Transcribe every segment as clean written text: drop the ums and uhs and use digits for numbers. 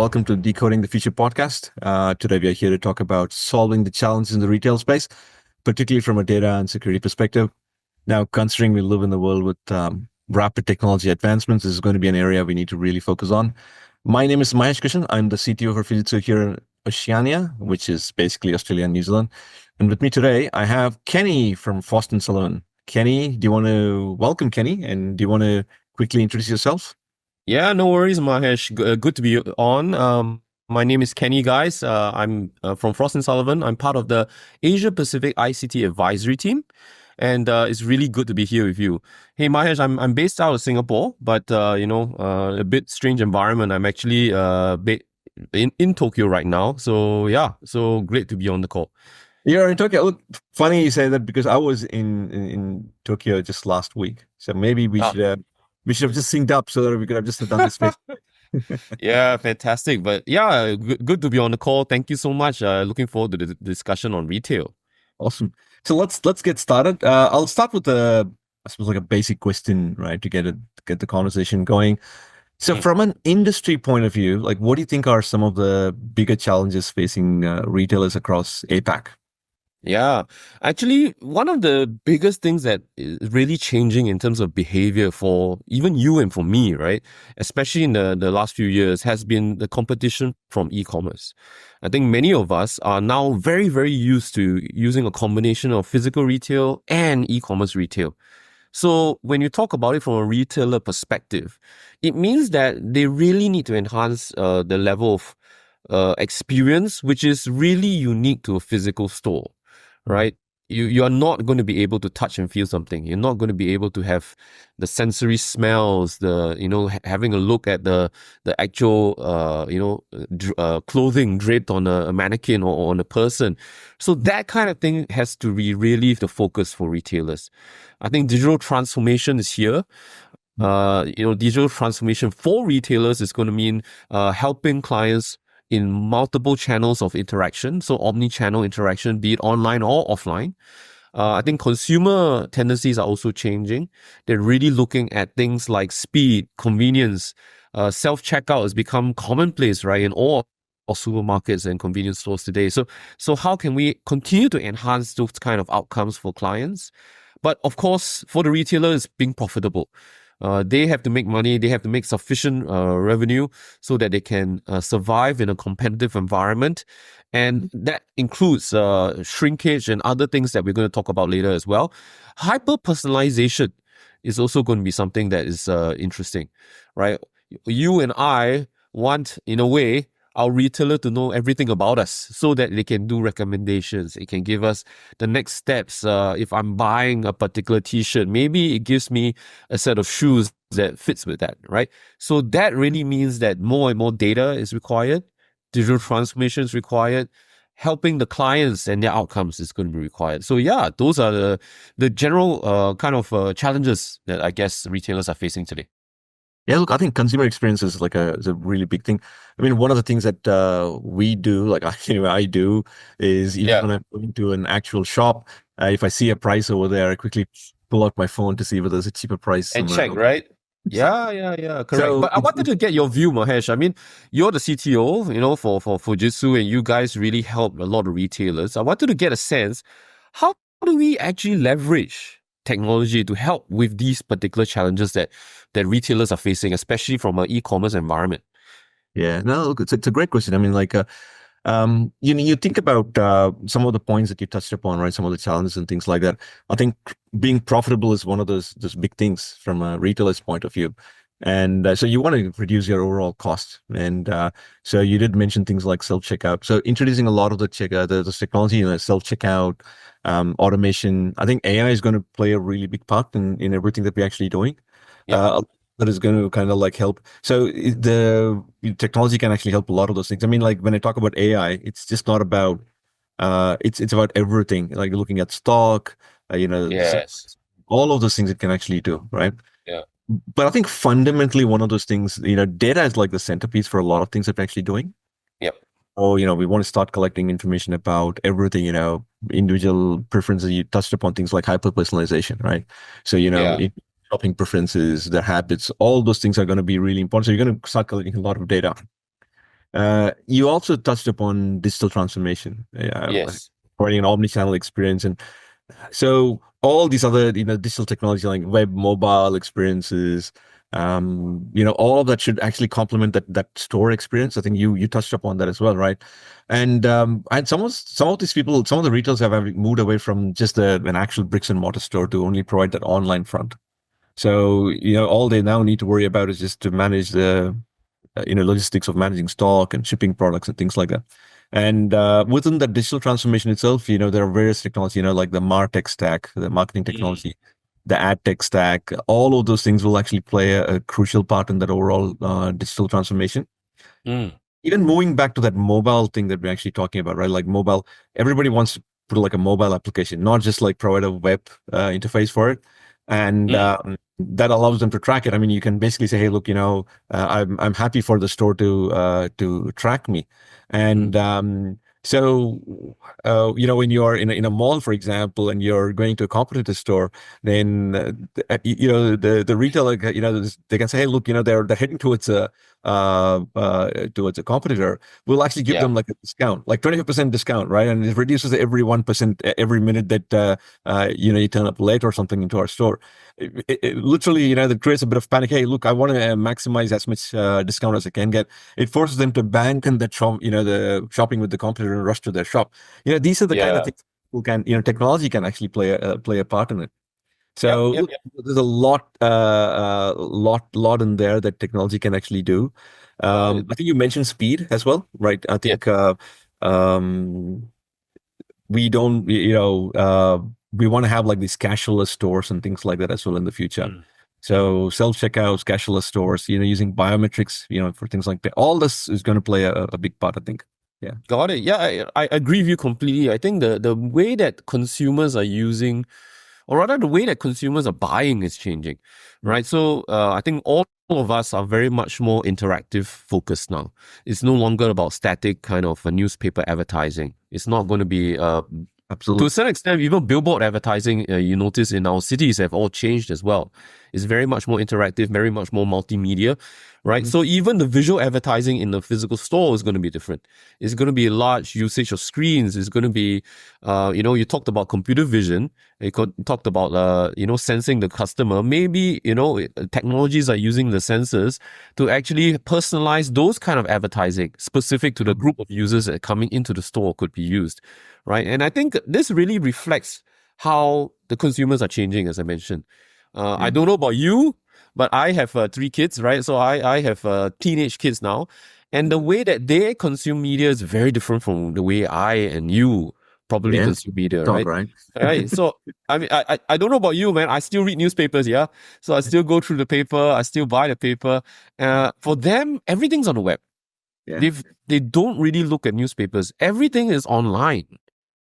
welcome to Decoding the Future podcast. Today, we are here to talk about solving the challenges in the retail space, particularly from a data and security perspective. Now, considering we live in the world with rapid technology advancements, this is going to be an area we need to really focus on. My name is Mahesh Krishnan. I'm the CTO for Fujitsu here in Oceania, which is basically Australia and New Zealand. And with me today, I have Kenny from Frost & Sullivan. Kenny, do you want to welcome Kenny? And do you want to quickly introduce yourself? Yeah, no worries, Mahesh. Good to be on. My name is Kenny, guys. I'm from Frost & Sullivan. I'm part of the Asia Pacific ICT advisory team. And it's really good to be here with you. Hey, Mahesh, I'm based out of Singapore, but, a bit strange environment. I'm actually in Tokyo right now. So, yeah, so great to be on the call. You're in Tokyo. Look, funny you say that because I was in Tokyo just last week. So maybe we should have just synced up so that we could have just done this face. Yeah, fantastic. But yeah, good to be on the call. Thank you so much. Looking forward to the discussion on retail. Awesome. So let's get started. I'll start with I suppose like a basic question, right, to get the conversation going. So from an industry point of view, like what do you think are some of the bigger challenges facing retailers across APAC? Yeah, actually, one of the biggest things that is really changing in terms of behavior for even you and for me, right, especially in the last few years, has been the competition from e-commerce. I think many of us are now very, very used to using a combination of physical retail and e-commerce retail. So when you talk about it from a retailer perspective, it means that they really need to enhance the level of experience, which is really unique to a physical store. Right? You are not going to be able to touch and feel something. You're not going to be able to have the sensory smells, having a look at the actual, clothing draped on a mannequin or on a person. So that kind of thing has to be really the focus for retailers. I think digital transformation is here. Digital transformation for retailers is going to mean helping clients in multiple channels of interaction. So omnichannel interaction, be it online or offline. I think consumer tendencies are also changing. They're really looking at things like speed, convenience. Self-checkout has become commonplace, right, in all supermarkets and convenience stores today. So how can we continue to enhance those kind of outcomes for clients? But of course, for the retailers, being profitable. They have to make money. They have to make sufficient revenue so that they can survive in a competitive environment. And that includes shrinkage and other things that we're going to talk about later as well. Hyper-personalisation is also going to be something that is interesting, right? You and I want, in a way, our retailer to know everything about us so that they can do recommendations. It can give us the next steps. If I'm buying a particular t-shirt, maybe it gives me a set of shoes that fits with that, right? So that really means that more and more data is required. Digital transformation is required. Helping the clients and their outcomes is going to be required. So yeah, those are the general kind of challenges that I guess retailers are facing today. Yeah, look, I think consumer experience is is a really big thing. I mean, one of the things that we do, like I do, is even when I'm going to an actual shop, if I see a price over there, I quickly pull out my phone to see whether there's a cheaper price And somewhere. check, right? Yeah, correct. So but I wanted to get your view, Mahesh. I mean, you're the CTO, for Fujitsu, and you guys really help a lot of retailers. I wanted to get a sense, how do we actually leverage technology to help with these particular challenges that retailers are facing, especially from an e-commerce environment? Yeah, no, look, it's a great question. I mean, you think about some of the points that you touched upon, right? Some of the challenges and things like that. I think being profitable is one of those big things from a retailer's point of view. And so you want to reduce your overall cost. And so you did mention things like self-checkout. So introducing a lot of the technology, self-checkout, automation. I think AI is going to play a really big part in everything that we're actually doing. That is going to kind of like help. So the technology can actually help a lot of those things. I mean, like when I talk about AI, it's just not about, it's about everything, like looking at stock, Yes. all of those things it can actually do, right? Yeah. But I think fundamentally one of those things, data is like the centerpiece for a lot of things that we're actually doing. Yep. Oh, we want to start collecting information about everything, individual preferences. You touched upon things like hyper-personalization, right? So, shopping preferences, their habits, all those things are going to be really important. So you're going to start collecting a lot of data. You also touched upon digital transformation, Yes. providing an omnichannel experience, and so all these other, digital technology like web, mobile experiences, all of that should actually complement that store experience. I think you touched upon that as well, right? And some of these people, some of the retailers have moved away from just an actual bricks and mortar store to only provide that online front. So, all they now need to worry about is just to manage the logistics of managing stock and shipping products and things like that. And within that digital transformation itself, there are various technology, like the MarTech stack, the marketing Mm, technology, the ad tech stack. All of those things will actually play a crucial part in that overall digital transformation. mm, Even moving back to that mobile thing that we're actually talking about, right? Like mobile, everybody wants to put like a mobile application, not just like provide a web interface for it. And mm, that allows them to track it. I mean, you can basically say, "Hey, look, I'm happy for the store to track me," and mm. so when you're in a mall, for example, and you're going to a competitor store, then the retailer, they can say, "Hey, look, they're heading towards a competitor." We'll actually give Yeah. them like a discount, like 25% discount, right? And it reduces every 1% every minute that you turn up late or something into our store. Literally, that creates a bit of panic. Hey, look, I want to maximize as much discount as I can get. It forces them to abandon that shop, the shopping with the competitor and rush to their shop. These are the kind of Yeah. things who can, technology can actually play a part in it. Yep. So Yep. look, Yep. there's a lot in there that technology can actually do. Got it. I think you mentioned speed as well, right? I Yeah. think um, we don't, we want to have like these cashless stores and things like that as well in the future. Mm, mm. So self-checkouts, cashless stores, using biometrics, for things like that. All this is going to play a big part, I think. Yeah. Got it. Yeah, I agree with you completely. I think the way that consumers are using, or rather the way that consumers are buying is changing, Mm. right? So I think all of us are very much more interactive focused now. It's no longer about static kind of newspaper advertising. It's not going to be to a Absolutely. certain extent, even billboard advertising, you notice in our cities have all changed as well. It's very much more interactive, very much more multimedia, right? Mhm. So even the visual advertising in the physical store is going to be different. It's going to be a large usage of screens. It's going to be, you talked about computer vision. Talked about, sensing the customer. Maybe, technologies are using the sensors to actually personalize those kind of advertising specific to the group of users that are coming into the store could be used, right? And I think this really reflects how the consumers are changing, as I mentioned. I Yeah. don't know about you, but I have 3 kids, right? So I have teenage kids now. And the way that they consume media is very different from the way I and you probably Yeah. consume media, Thought, right? right? Right. So I mean, I don't know about you, man. I still read newspapers, yeah. So I still go through the paper. I still buy the paper. For them, everything's on the web. Yeah. They don't really look at newspapers. Everything is online.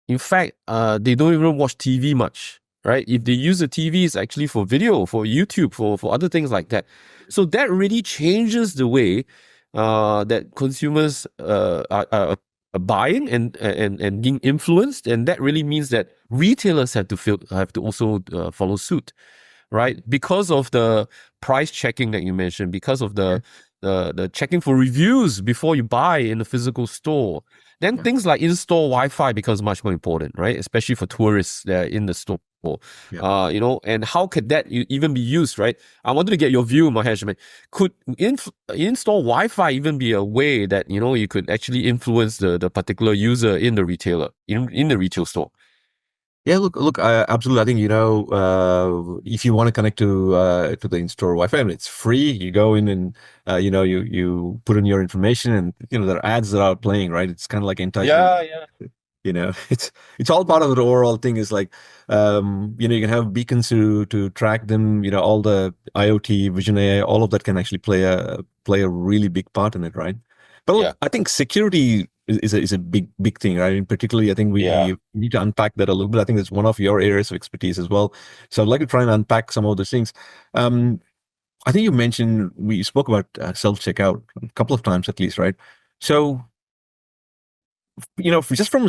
In fact, they don't even watch TV much, right? If they use the TV, it's actually for video, for YouTube, for other things like that. So that really changes the way that consumers are buying and being influenced, and that really means that retailers have to also follow suit, right? Because of the price checking that you mentioned, because of Yeah. the checking for reviews before you buy in the physical store, then Yeah. things like in-store Wi-Fi becomes much more important, right? Especially for tourists that are in the store. Yeah. And how could that even be used, right? I wanted to get your view, Mahesh. I mean, could in-store Wi-Fi even be a way that, you could actually influence the particular user in the retailer, in the retail store? Yeah, look, absolutely. I think if you want to connect to the in-store Wi-Fi, I mean, it's free. You go in and you put in your information, and there are ads that are playing, right? It's kind of like enticing. Yeah, yeah. It's all part of the overall thing. Is like you can have beacons to track them. All the IoT, Vision AI, all of that can actually play a really big part in it, right? But Yeah. look, I think security is a big thing, right? And particularly, I think Yeah. we need to unpack that a little bit. I think that's one of your areas of expertise as well. So I'd like to try and unpack some of those things. Um, I think you mentioned we spoke about self checkout a couple of times at least, right? So just from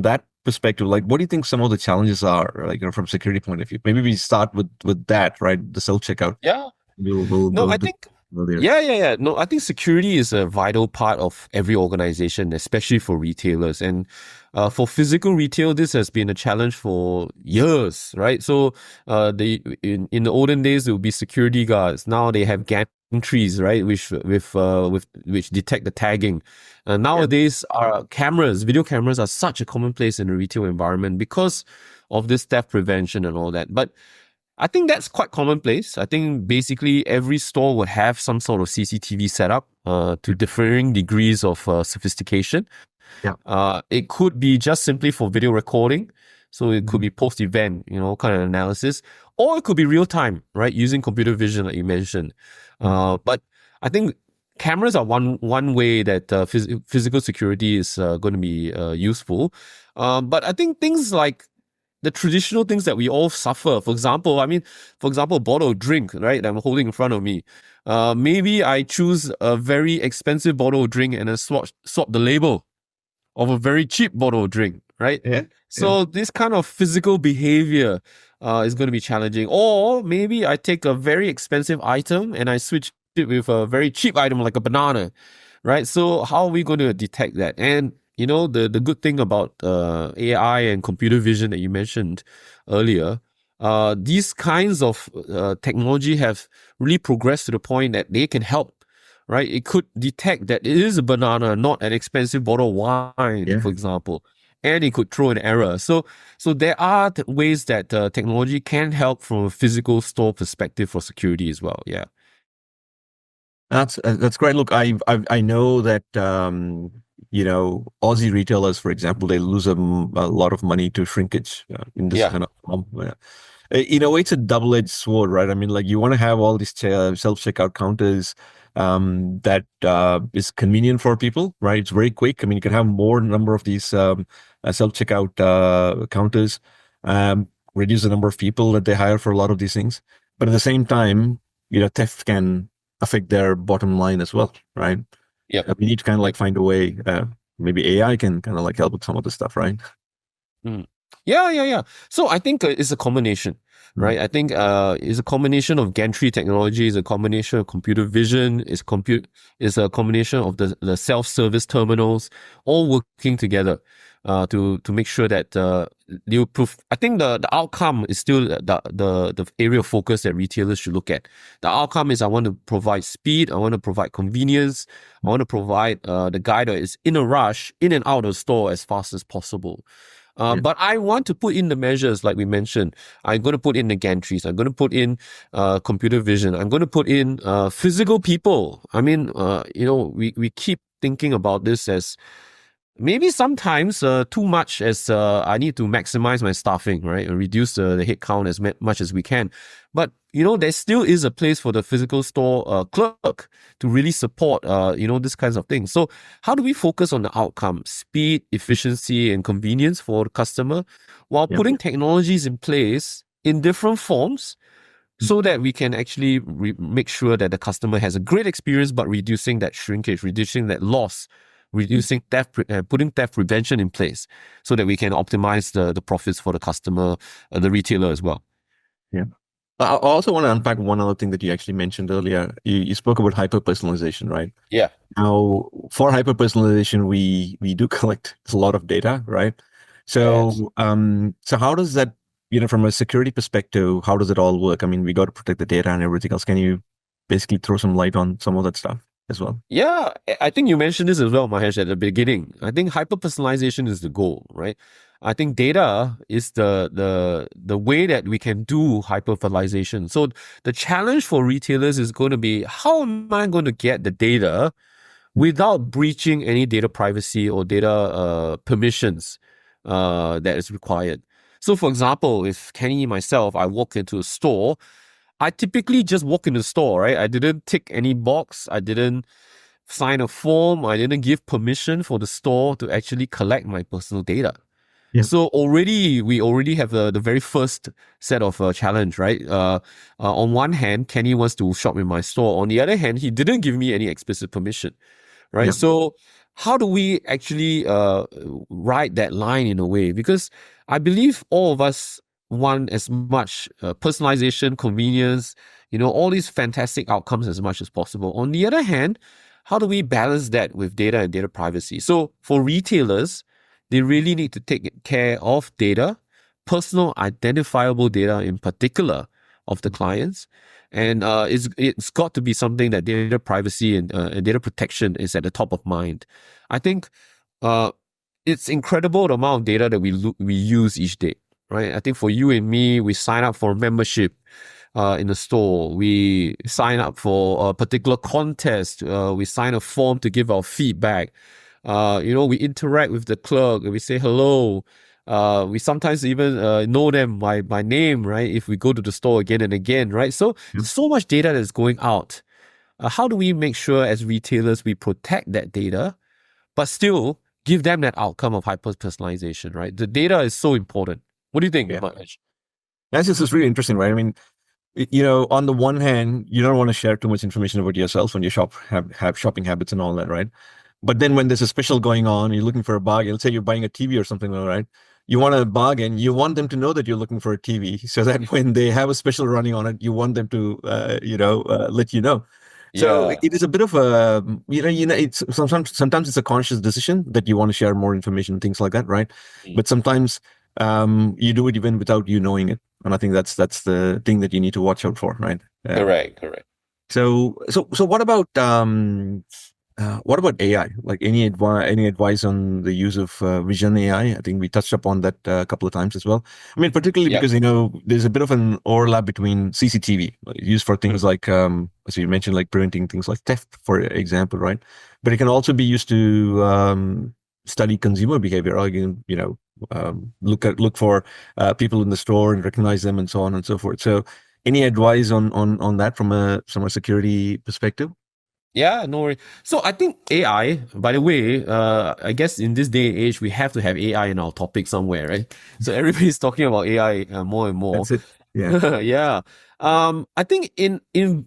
that perspective, like, what do you think some of the challenges are, like, from security point of view? Maybe we start with that, right? The self checkout. Yeah. We'll No, go I into. think. earlier. Yeah. No, I think security is a vital part of every organization, especially for retailers. And for physical retail, this has been a challenge for years, right? So in the olden days, there would be security guards. Now they have gantries, right, which detect the tagging. Yeah. Nowadays, our cameras, video cameras, are such a commonplace in the retail environment because of this theft prevention and all that. But I think that's quite commonplace. I think basically every store would have some sort of CCTV setup to differing degrees of sophistication. Yeah. It could be just simply for video recording. So it could be post-event, kind of analysis, or it could be real time, right? Using computer vision, like you mentioned. But I think cameras are one way that physical security is going to be useful. But I think things like the traditional things that we all suffer. For example, a bottle of drink, right, that I'm holding in front of me. Maybe I choose a very expensive bottle of drink and then swap the label of a very cheap bottle of drink, right? Yeah. So this kind of physical behavior is going to be challenging. Or maybe I take a very expensive item and I switch it with a very cheap item like a banana, right? So how are we going to detect that? And the good thing about AI and computer vision that you mentioned earlier, these kinds of technology have really progressed to the point that they can help, right? It could detect that it is a banana, not an expensive bottle of wine, for example, and it could throw an error. So there are ways that technology can help from a physical store perspective for security as well. Yeah. That's great. Look, I know that Aussie retailers, for example, they lose a lot of money to shrinkage in this kind of in a way, it's a double-edged sword, right? I mean, like you want to have all these self-checkout counters that is convenient for people, right? It's very quick. I mean, you can have more number of these self-checkout counters, reduce the number of people that they hire for a lot of these things. But at the same time, theft can affect their bottom line as well, right? Yeah. We need to kind of like find a way. Maybe AI can kind of like help with some of the stuff, right? Yeah. So I think it's a combination, right? I think it's a combination of gantry technology, it's a combination of computer vision, it's a combination of the self-service terminals, all working together to make sure that you prove. I think the outcome is still the area of focus that retailers should look at. The outcome is I want to provide speed, I want to provide convenience, I want to provide the guy that is in a rush in and out of the store as fast as possible. But I want to put in the measures like we mentioned. I'm going to put in the gantries. I'm going to put in computer vision. I'm going to put in physical people. I mean, we keep thinking about this as maybe sometimes too much as I need to maximize my staffing, right? And reduce the head count as much as we can. But, there still is a place for the physical store clerk to really support, these kinds of things. So how do we focus on the outcome, speed, efficiency, and convenience for the customer while putting technologies in place in different forms so that we can actually make sure that the customer has a great experience, but reducing that shrinkage, reducing that loss, reducing theft, putting theft prevention in place so that we can optimize the profits for the customer, the retailer as well. Yeah. I also want to unpack one other thing that you actually mentioned earlier. You spoke about hyper-personalization, right? Yeah. Now, for hyper-personalization, we do collect a lot of data, right? So, so how does that, from a security perspective, how does it all work? I mean, we got to protect the data and everything else. Can you basically throw some light on some of that stuff as well? Yeah, I think you mentioned this as well, Mahesh, at the beginning. I think hyper-personalization is the goal, right? I think data is the way that we can do hyper-personalization. So the challenge for retailers is going to be, how am I going to get the data without breaching any data privacy or data permissions that is required? So for example, if Kenny, myself, I walk into a store, I typically just walk in the store, right? I didn't tick any box. I didn't sign a form. I didn't give permission for the store to actually collect my personal data. Yeah. So we already have the very first set of challenge, right? On one hand, Kenny wants to shop in my store. On the other hand, he didn't give me any explicit permission, right? Yeah. So how do we actually ride that line in a way? Because I believe all of us want as much personalization, convenience, all these fantastic outcomes as much as possible. On the other hand, how do we balance that with data and data privacy? So for retailers, they really need to take care of data, personal identifiable data in particular of the clients. And it's got to be something that data privacy and data protection is at the top of mind. I think it's incredible the amount of data that we use each day, right? I think for you and me, we sign up for a membership in the store. We sign up for a particular contest. We sign a form to give our feedback. We interact with the clerk. We say hello. We sometimes even know them by name, right? If we go to the store again and again, right? So much data that's going out. How do we make sure as retailers we protect that data, but still give them that outcome of hyper-personalization, right? The data is so important. What do you think, Mahesh? That's just really interesting, right? I mean, on the one hand, you don't want to share too much information about yourself when you have shopping habits and all that, right? But then when there's a special going on, you're looking for a bargain. Let's say you're buying a TV or something, right? You want a bargain. You want them to know that you're looking for a TV, so that when they have a special running on it, you want them to, let you know. So Yeah. it is a bit of a, it's sometimes it's a conscious decision that you want to share more information, things like that, right? But sometimes you do it even without you knowing it, and I think that's the thing that you need to watch out for, right? Correct. So what about AI? Like any advice on the use of vision AI? I think we touched upon that a couple of times as well. I mean, particularly Yep. because there's a bit of an overlap between CCTV used for things like, as you mentioned, like preventing things like theft, for example, right? But it can also be used to study consumer behavior. Or look for people in the store and recognize them, and so on and so forth. So, any advice on that from a security perspective? Yeah, no worry. So I think AI, by the way, I guess in this day and age, we have to have AI in our topic somewhere, right? So everybody's talking about AI more and more. That's it. Yeah. Yeah. I think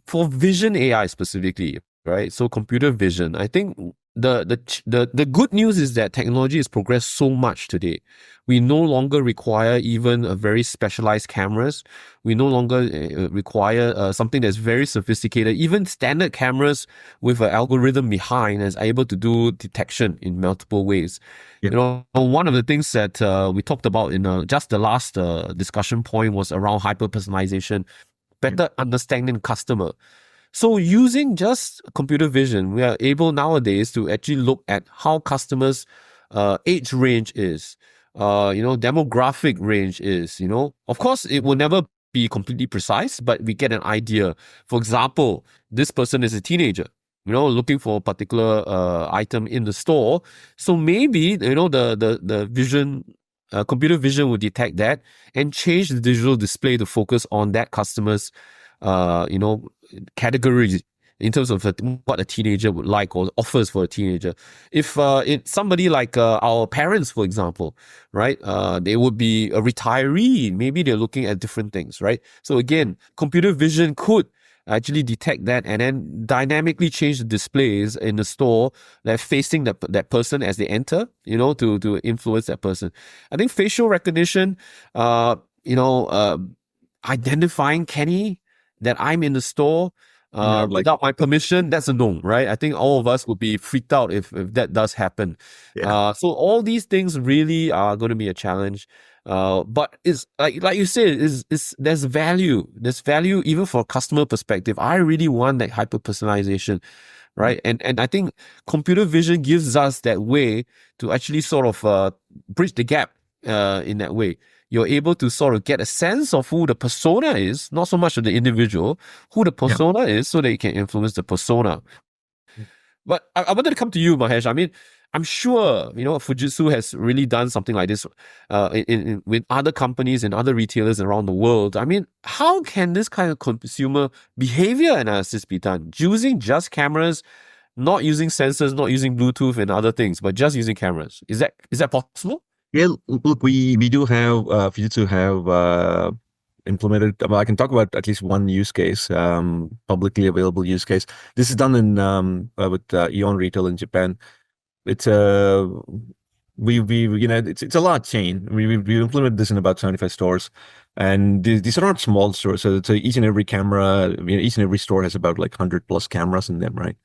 for vision AI specifically, right? So computer vision, I think the good news is that technology has progressed so much today. We no longer require even a very specialized cameras. We no longer require something that's very sophisticated. Even standard cameras with an algorithm behind is able to do detection in multiple ways. Yeah. One of the things that we talked about in just the last discussion point was around hyper-personalization, better understanding customer. So using just computer vision, we are able nowadays to actually look at how customers' age range is, demographic range is, Of course, it will never be completely precise, but we get an idea. For example, this person is a teenager, looking for a particular item in the store. So maybe, the vision, computer vision will detect that and change the digital display to focus on that customer's, categories in terms of what a teenager would like or offers for a teenager. If it's somebody like our parents, for example, right? They would be a retiree. Maybe they're looking at different things, right? So again, computer vision could actually detect that and then dynamically change the displays in the store that facing that person as they enter, to influence that person. I think facial recognition, identifying Kenny that I'm in the store without my permission, that's a no, right? I think all of us would be freaked out if that does happen. Yeah. So all these things really are going to be a challenge. But it's like you said, there's value. There's value even for a customer perspective. I really want that hyper personalization, right? And I think computer vision gives us that way to actually sort of bridge the gap in that way. You're able to sort of get a sense of who the persona is, not so much of the individual, who the persona is, so that you can influence the persona. But I wanted to come to you, Mahesh. I mean, I'm sure, Fujitsu has really done something like this with other companies and other retailers around the world. I mean, how can this kind of consumer behavior analysis be done? Using just cameras, not using sensors, not using Bluetooth and other things, but just using cameras. Is that possible? Yeah, look, we do have Fujitsu have implemented. Well, I can talk about at least one use case, publicly available use case. This is done in with Eon Retail in Japan. It's it's a large chain. We implemented this in about 75 stores, and these are not small stores. So each and every camera, each and every store has about like 100 plus cameras in them, right?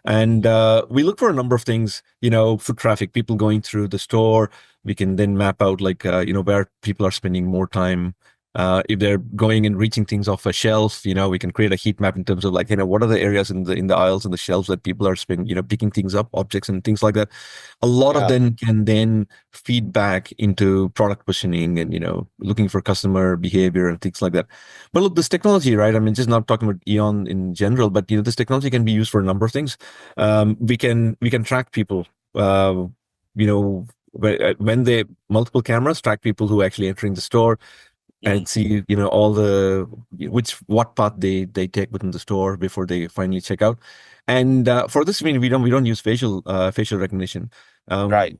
And we look for a number of things, foot traffic, people going through the store. We can then map out like, where people are spending more time. If they're going and reaching things off a shelf, we can create a heat map in terms of like, what are the areas in the aisles and the shelves that people are spending, picking things up, objects and things like that. A lot of Yeah. them can then feed back into product positioning and, looking for customer behavior and things like that. But look, this technology, right? I mean, just not talking about Eon in general, but, this technology can be used for a number of things. We can track people, when they multiple cameras track people who are actually entering the store and see, all what path they take within the store before they finally check out. And for this, we don't use facial recognition. Right.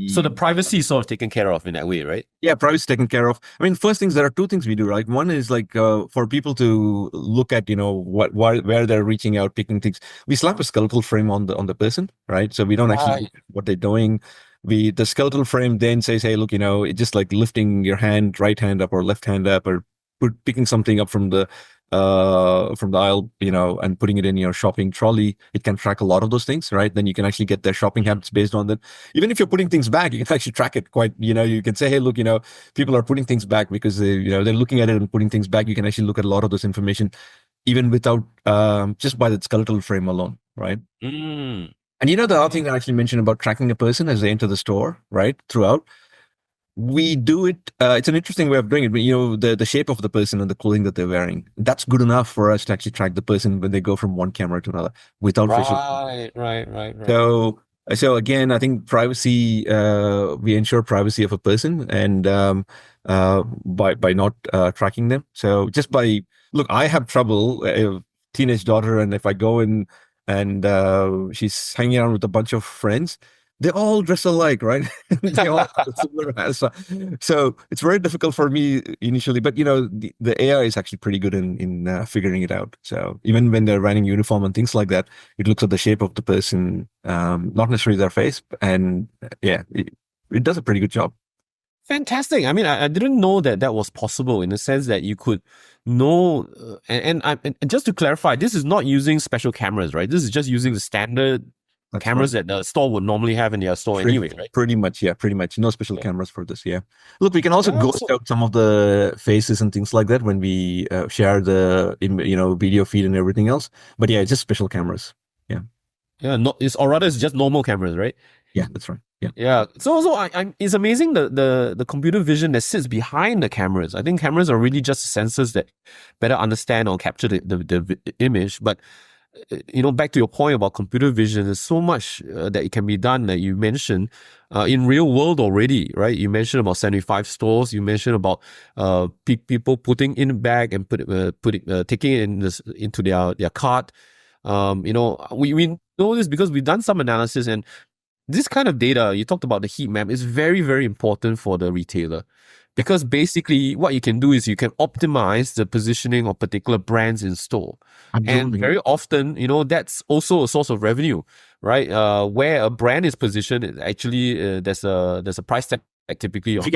So the privacy is sort of taken care of in that way, right? Yeah, privacy taken care of. I mean, first things, there are two things we do, right? One is like for people to look at, where they're reaching out, picking things. We slap a skeletal frame on the person, right? So we don't actually look at what they're doing. The skeletal frame then says, hey, look, it's just like lifting your right hand up or left hand up, or picking something up from the aisle, and putting it in your shopping trolley. It can track a lot of those things, right? Then you can actually get their shopping habits based on that. Even if you're putting things back, you can actually track it quite, you can say, hey, look, people are putting things back because they're looking at it and putting things back. You can actually look at a lot of this information, even without, just by the skeletal frame alone, right? And the other thing I actually mentioned about tracking a person as they enter the store, right? Throughout, we do it. It's an interesting way of doing it. But, the shape of the person and the clothing that they're wearing, that's good enough for us to actually track the person when they go from one camera to another without facial. Right. So again, I think privacy, we ensure privacy of a person, and by not tracking them. So just look, I have trouble, teenage daughter, and if I go in and she's hanging out with a bunch of friends, they all dress alike, right? They all have similar hairstyle. So it's very difficult for me initially, but the AI is actually pretty good in figuring it out. So even when they're wearing uniform and things like that, it looks at the shape of the person, not necessarily their face, and yeah, it does a pretty good job. Fantastic. I mean, I didn't know that was possible, in the sense that you could know, and just to clarify, this is not using special cameras, right? This is just using the standard cameras that the store would normally have in their store anyway, right? Pretty much. No special cameras for this. Yeah. Look, we can also ghost out some of the faces and things like that when we share the video feed and everything else. But yeah, it's just special cameras. Yeah. Yeah. It's just normal cameras, right? Yeah, that's right. Yeah. Yeah. So it's amazing the computer vision that sits behind the cameras. I think cameras are really just sensors that better understand or capture the image. But back to your point about computer vision, there's so much that it can be done that you mentioned in real world already, right? You mentioned about 75 stores. You mentioned about people putting in a bag and taking it into their cart. We know this because we've done some analysis, and this kind of data, you talked about the heat map, is very, very important for the retailer. Because basically what you can do is you can optimize the positioning of particular brands in store. Absolutely. And very often, that's also a source of revenue, right? Where a brand is positioned, actually there's a price tag typically. If you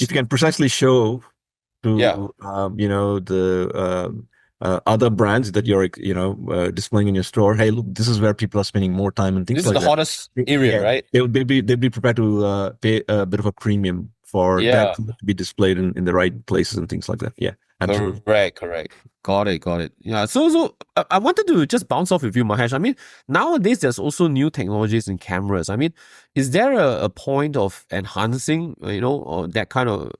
can precisely show to the other brands that you're displaying in your store, hey, look, this is where people are spending more time and things like that. This is the hottest area, right? They'd be prepared to pay a bit of a premium for that to be displayed in the right places and things like that. Yeah, absolutely. Correct. Got it. Yeah. So I wanted to just bounce off with you, Mahesh. I mean, nowadays there's also new technologies in cameras. I mean, is there a point of enhancing, or that kind of,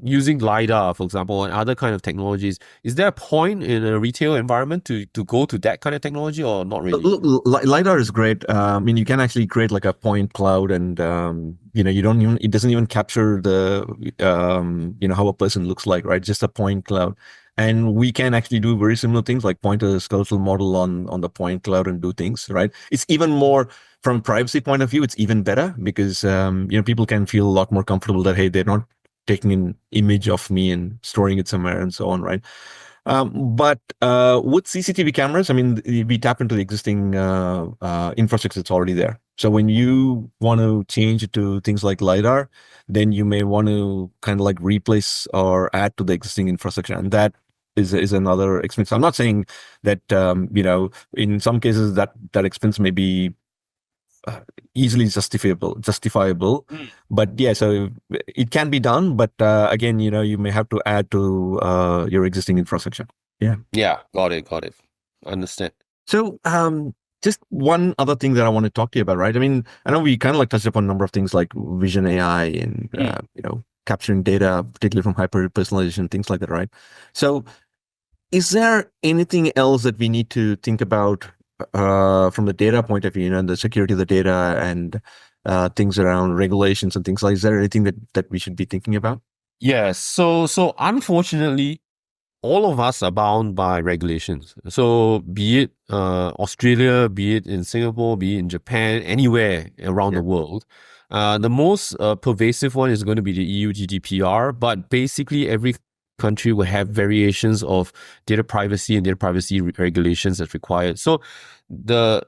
using LiDAR, for example, and other kind of technologies? Is there a point in a retail environment to go to that kind of technology, or not really? Look, LiDAR is great. I mean, you can actually create like a point cloud, and it doesn't even capture the how a person looks like, right? Just a point cloud. And we can actually do very similar things, like point a skeletal model on the point cloud and do things, right? It's even more, from a privacy point of view, it's even better because people can feel a lot more comfortable that, hey, they're not taking an image of me and storing it somewhere and so on, right? But with CCTV cameras, I mean, we tap into the existing infrastructure that's already there. So when you want to change it to things like LiDAR, then you may want to kind of like replace or add to the existing infrastructure. And that is another expense. I'm not saying that, in some cases that expense may be easily justifiable, Mm. but yeah, so it can be done, but again, you may have to add to your existing infrastructure. Yeah. Yeah, got it. Understand. So, just one other thing that I want to talk to you about, right? I mean, I know we kind of like touched upon a number of things like vision AI and, Mm. capturing data, particularly from hyper personalization, things like that, right? So, is there anything else that we need to think about from the data point of view, and the security of the data and things around regulations and things like? Is there anything that we should be thinking about? Yes. So unfortunately, all of us are bound by regulations. So be it Australia, be it in Singapore, be it in Japan, anywhere around Yeah. the world. The most pervasive one is going to be the EU GDPR, but basically every country will have variations of data privacy and data privacy regulations that's required. So the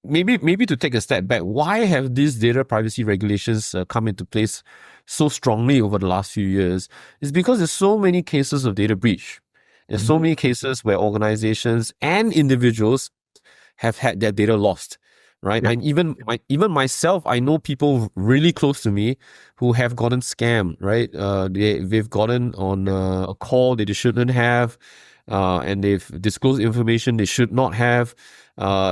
maybe to take a step back, why have these data privacy regulations come into place so strongly over the last few years? Is because there's so many cases of data breach. There's Mhm. so many cases where organizations and individuals have had their data lost, right? Yeah. And even myself, I know people really close to me who have gotten scammed, right? They've gotten on a call that they shouldn't have, and they've disclosed information they should not have.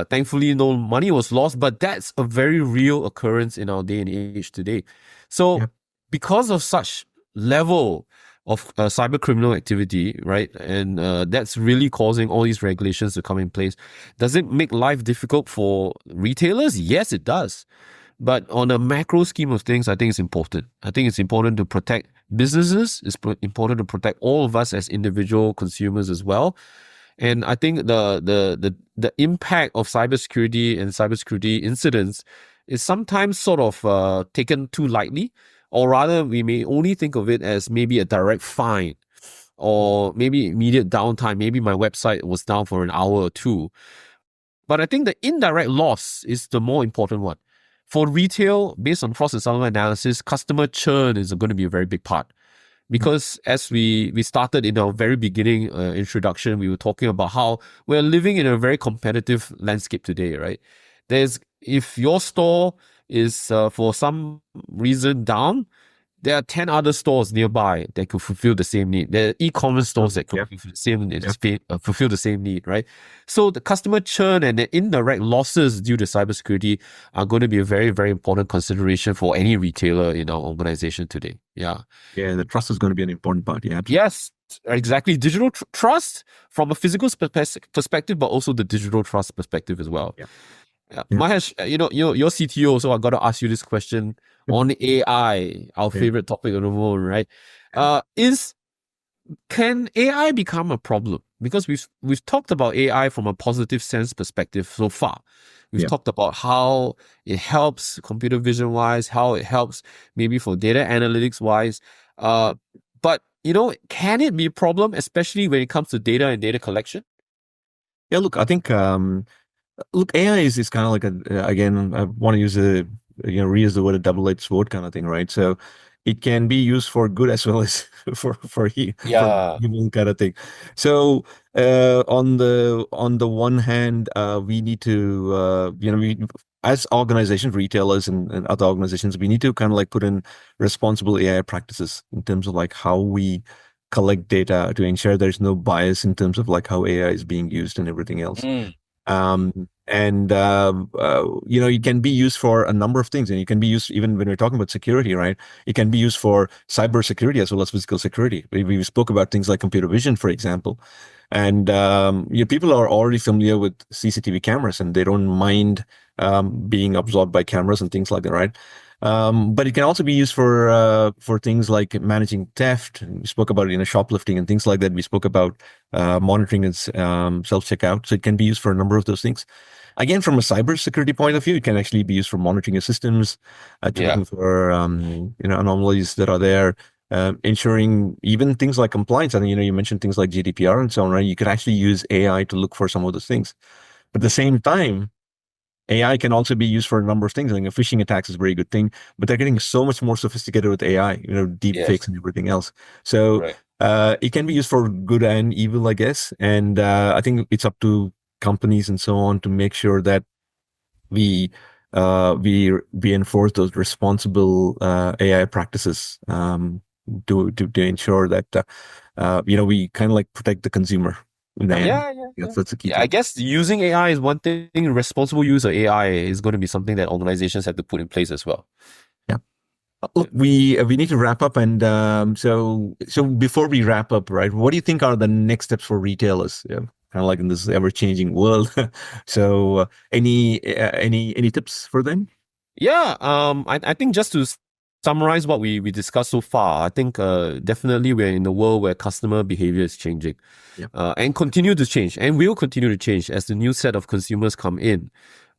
Thankfully, no money was lost, but that's a very real occurrence in our day and age today. Yeah. So, because of such level of cyber criminal activity, right? And that's really causing all these regulations to come in place. Does it make life difficult for retailers? Yes, it does. But on a macro scheme of things, I think it's important. I think it's important to protect businesses. It's important to protect all of us as individual consumers as well. And I think the impact of cybersecurity and cybersecurity incidents is sometimes sort of taken too lightly, or rather, we may only think of it as maybe a direct fine or maybe immediate downtime. Maybe my website was down for an hour or two. But I think the indirect loss is the more important one. For retail, based on Frost and Sullivan analysis, customer churn is going to be a very big part. Because as we started in our very beginning introduction, we were talking about how we're living in a very competitive landscape today, right? If your store is for some reason down, there are 10 other stores nearby that could fulfill the same need. There are e-commerce stores that could Yeah. fulfill the same need, right? So the customer churn and the indirect losses due to cybersecurity are going to be a very, very important consideration for any retailer in our organization today. Yeah. Yeah. The trust is going to be an important part. Yeah. Absolutely. Yes, exactly. Digital trust from a physical perspective, but also the digital trust perspective as well. Yeah. Yeah. Yeah. Mahesh, you're CTO, so I got to ask you this question on AI, our Yeah. favorite topic of the moment, right? Can AI become a problem? Because we've talked about AI from a positive sense perspective so far. We've Yeah. talked about how it helps computer vision wise, how it helps maybe for data analytics wise. But can it be a problem, especially when it comes to data and data collection? Yeah. Look, I think, AI is kind of like again, I want to use reuse the word a double-edged sword kind of thing, right? So it can be used for good as well as for Yeah. evil kind of thing. So on the one hand, we need to we as organizations, retailers and other organizations, we need to kind of like put in responsible AI practices in terms of like how we collect data to ensure there's no bias in terms of like how AI is being used and everything else. Mm. It can be used for a number of things, and it can be used even when we're talking about security, right? It can be used for cybersecurity as well as physical security. We spoke about things like computer vision, for example, and people are already familiar with CCTV cameras, and they don't mind being absorbed by cameras and things like that, right? But it can also be used for things like managing theft. We spoke about shoplifting and things like that. We spoke about monitoring and self-checkout. So it can be used for a number of those things. Again, from a cybersecurity point of view, it can actually be used for monitoring your systems, Yeah. checking for anomalies that are there, ensuring even things like compliance. And you mentioned things like GDPR and so on, right? You could actually use AI to look for some of those things. But at the same time, AI can also be used for a number of things. I think a phishing attacks is a very good thing, but they're getting so much more sophisticated with AI, deep fakes Yes. and everything else. So Right. it can be used for good and evil, I guess. And I think it's up to companies and so on to make sure that we we enforce those responsible AI practices to ensure that we kind of like protect the consumer in the end. Yeah, yeah, Yes, yeah. that's a key Yeah, I thing. guess using AI is one thing. Responsible use of AI is going to be something that organizations have to put in place as well. Yeah. Look, we need to wrap up, and so before we wrap up, right? What do you think are the next steps for retailers? Yeah, kind of like in this ever-changing world. So, any tips for them? Yeah, I think just to summarize what we discussed so far, I think definitely we're in a world where customer behavior is changing, Yeah, and continue to change, and will continue to change as the new set of consumers come in.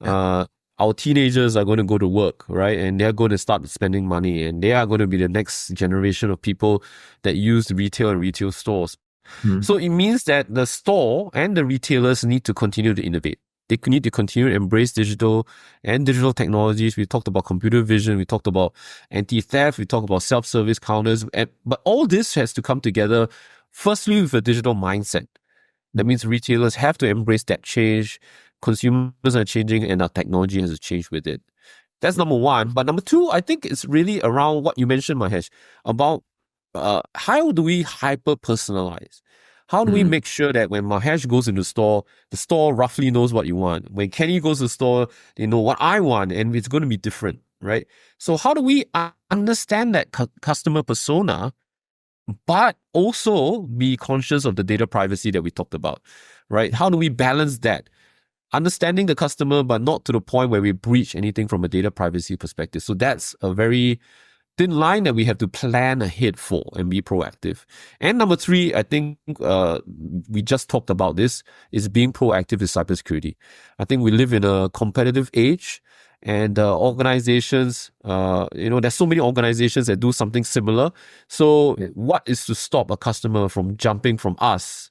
yeah, Our teenagers are going to go to work, right? And they're going to start spending money, and they are going to be the next generation of people that use retail and retail stores. mm, So it means that the store and the retailers need to continue to innovate. They need to continue to embrace digital and digital technologies. We talked about computer vision. We talked about anti-theft. We talked about self-service counters. But all this has to come together, firstly, with a digital mindset. That mm, means retailers have to embrace that change. Consumers are changing and our technology has to change with it. That's yeah, number one. But number two, I think it's really around what you mentioned, Mahesh, about how do we hyper personalize? How do we mm, make sure that when Mahesh goes into the store roughly knows what you want? When Kenny goes to the store, they know what I want, and it's going to be different, right? So how do we understand that customer persona, but also be conscious of the data privacy that we talked about, right? How do we balance that? Understanding the customer, but not to the point where we breach anything from a data privacy perspective. So that's a very thin line that we have to plan ahead for and be proactive. And number three, I think we just talked about this, is being proactive with cybersecurity. I think we live in a competitive age, and organizations, there's so many organizations that do something similar. So what is to stop a customer from jumping from us,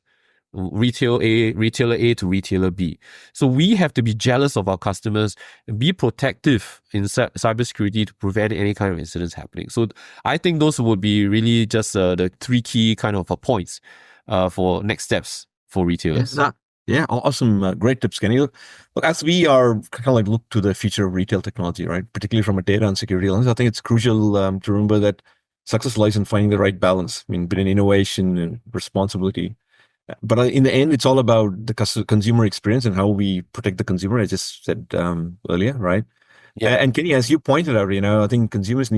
retailer A to retailer B? So we have to be jealous of our customers and be protective in cybersecurity to prevent any kind of incidents happening. So I think those would be really just the three key kind of points for next steps for yeah. retailers. Yeah, awesome. Great tips, Kenny. Look, as we are kind of like look to the future of retail technology, right? Particularly from a data and security lens, I think it's crucial to remember that success lies in finding the right balance. I mean, between innovation and responsibility. But in the end, it's all about the consumer experience and how we protect the consumer. I just said earlier, right? Yeah. And Kenny, as you pointed out, I think retailers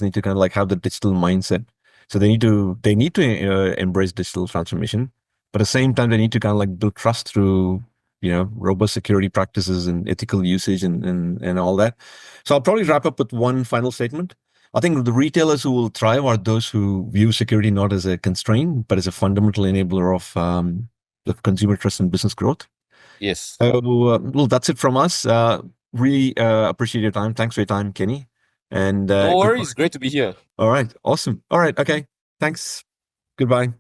need to kind of like have the digital mindset. So they need to embrace digital transformation, but at the same time, they need to kind of like build trust through robust security practices and ethical usage and all that. So I'll probably wrap up with one final statement. I think the retailers who will thrive are those who view security not as a constraint, but as a fundamental enabler of consumer trust and business growth. Yes. So, well, that's it from us. Really appreciate your time. Thanks for your time, Kenny. And No goodbye. worries. Great to be here. All right. Awesome. All right. Okay. Thanks. Goodbye.